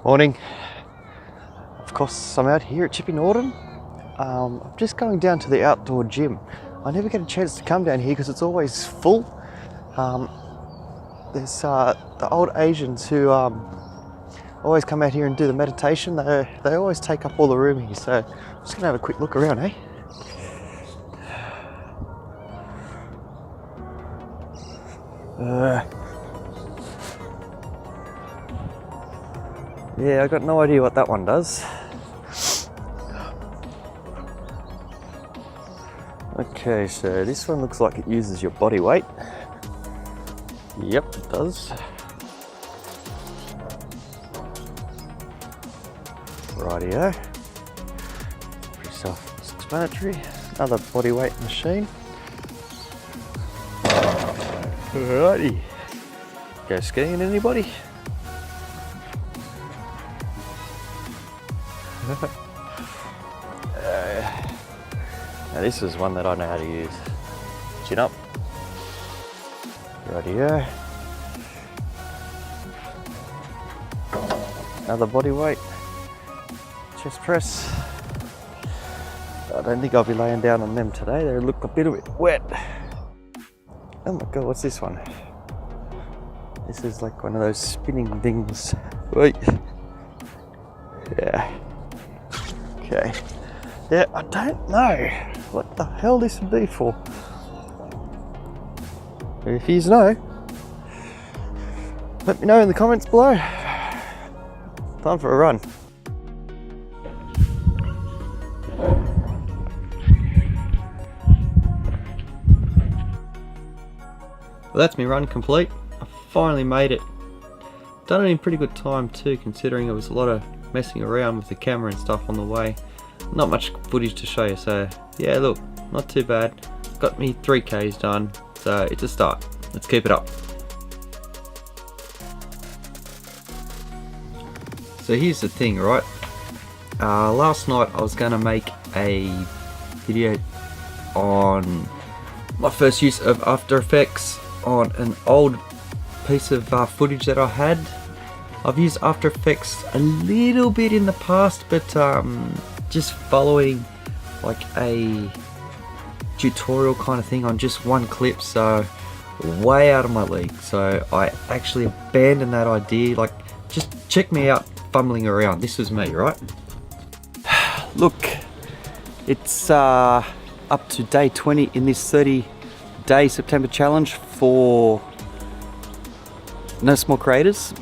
Morning. Of course, I'm out here at Chippy Norton. I'm just going down to the outdoor gym. I never get a chance to come down here because it's always full. There's the old Asians who always come out here and do the meditation. They always take up all the room here, so I'm just gonna have a quick look around, eh? Yeah, I got no idea what that one does. Okay, so this one looks like it uses your body weight. Yep, it does. Rightio. Pretty self-explanatory. Another body weight machine. Alrighty. Go skiing, anybody? Now this is one that I know how to use. Chin up. Rightio. Another body weight. Chest press. I don't think I'll be laying down on them today. They look a bit wet. Oh my god, what's this one? This is like one of those spinning things. Wait. Yeah. Okay. Yeah, I don't know what the hell this would be for. If you know, let me know in the comments below. Time for a run. Well, that's me run complete. I finally made it. Done it in pretty good time too, considering it was a lot of messing around with the camera and stuff on the way. Not much footage to show you, so yeah, look, not too bad. Got me 3Ks done, so it's a start. Let's keep it up. So here's the thing, right? Last night I was going to make a video on my first use of After Effects on an old piece of footage that I had. I've used After Effects a little bit in the past, but just following like a tutorial kind of thing on just one clip, so way out of my league. So I actually abandoned that idea. Like, just check me out fumbling around. This was me, right? Look, it's up to day 20 in this 30-day September challenge for nosmallcreators.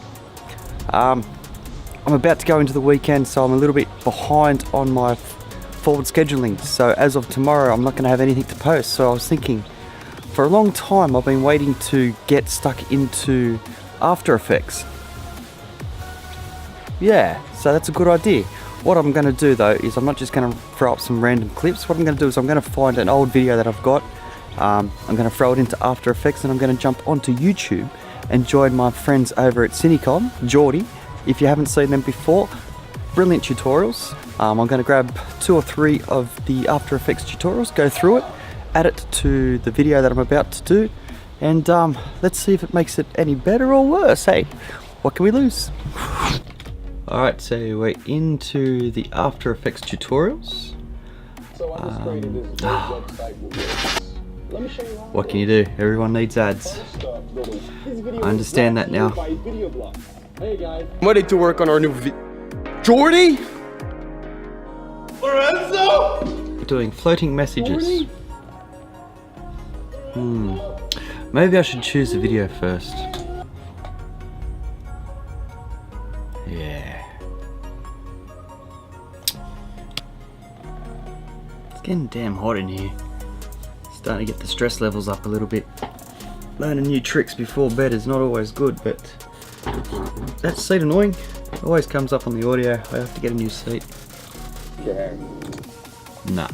I'm about to go into the weekend, so I'm a little bit behind on my forward scheduling. So as of tomorrow, I'm not going to have anything to post. So I was thinking, for a long time, I've been waiting to get stuck into After Effects. Yeah, so that's a good idea. What I'm going to do though is I'm not just going to throw up some random clips. What I'm going to do is I'm going to find an old video that I've got. I'm going to throw it into After Effects, and I'm going to jump onto YouTube and join my friends over at Nikon, Geordie. If you haven't seen them before, brilliant tutorials. I'm going to grab 2 or 3 of the After Effects tutorials, go through it, add it to the video that I'm about to do, and let's see if it makes it any better or worse. Hey, what can we lose? Alright, so we're into the After Effects tutorials. What can you do? Everyone needs ads. I understand that now. I'm ready to work on our new Geordie? Lorenzo? We're doing floating messages. Maybe I should choose the video first. Yeah. It's getting damn hot in here. Starting to get the stress levels up a little bit. Learning new tricks before bed is not always good, but that seat annoying. It always comes up on the audio. I have to get a new seat. Yeah. Nah.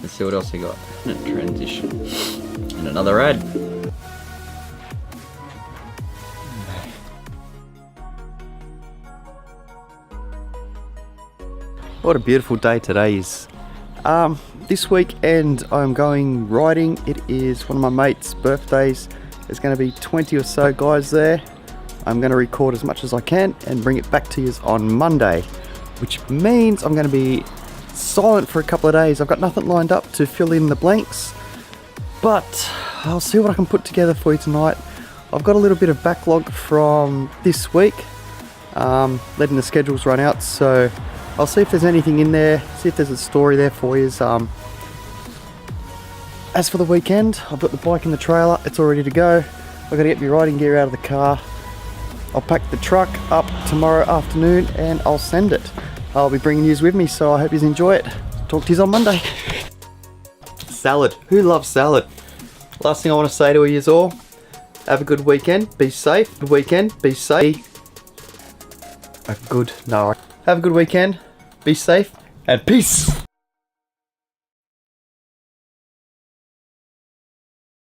Let's see what else I got. Transition. And another ad. What a beautiful day today is. This weekend I'm going riding. It is one of my mates' birthdays. There's going to be 20 or so guys there. I'm going to record as much as I can and bring it back to you on Monday, which means I'm going to be silent for a couple of days. I've got nothing lined up to fill in the blanks, but I'll see what I can put together for you tonight. I've got a little bit of backlog from this week, letting the schedules run out, so I'll see if there's anything in there, see if there's a story there for you. As for the weekend, I've got the bike in the trailer, it's all ready to go. I've got to get my riding gear out of the car. I'll pack the truck up tomorrow afternoon and I'll send it. I'll be bringing yous with me, so I hope you enjoy it. Talk to yous on Monday. Salad. Who loves salad? Last thing I want to say to yous all, have a good weekend, be safe. Good weekend, be safe. Have a good weekend, be safe, and peace.